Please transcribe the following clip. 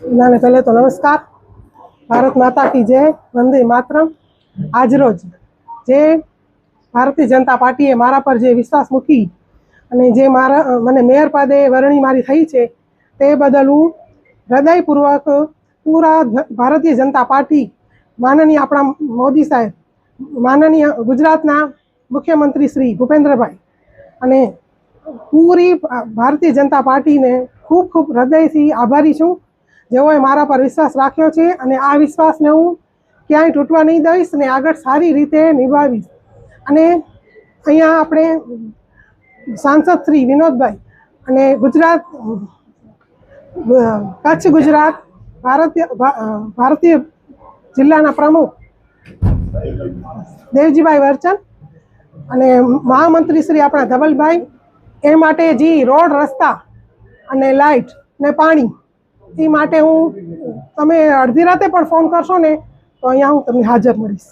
બધાને પહેલે તો નમસ્કાર. ભારત માતા કી જય, વંદે માતરમ. આજરોજ જે ભારતીય જનતા પાર્ટીએ મારા પર જે વિશ્વાસ મૂકી અને જે મને મેયર પદે વરણી મારી થઈ છે તે બદલ હું હૃદયપૂર્વક પૂરા ભારતીય જનતા પાર્ટી, માનનીય આપણા મોદી સાહેબ, માનનીય ગુજરાતના મુખ્યમંત્રી શ્રી ભૂપેન્દ્રભાઈ અને પૂરી ભારતીય જનતા પાર્ટીને ખૂબ ખૂબ હૃદયથી આભારી છું, જેઓએ મારા પર વિશ્વાસ રાખ્યો છે અને આ વિશ્વાસને હું ક્યાંય તૂટવા નહીં દઈશ અને આગળ સારી રીતે નિભાવીશ. અને અહીંયા આપણે સાંસદ શ્રી વિનોદભાઈ અને કચ્છ ગુજરાત ભારતીય જિલ્લાના પ્રમુખ દેવજીભાઈ વર્ચન અને મહામંત્રી શ્રી આપણા ધવલભાઈ, એ માટે જે રોડ, રસ્તા અને લાઇટ ને પાણી, એ માટે હું, તમે અડધી રાતે પણ ફોન કરશો ને તો અહીંયા હું તમને હાજર મળીશ.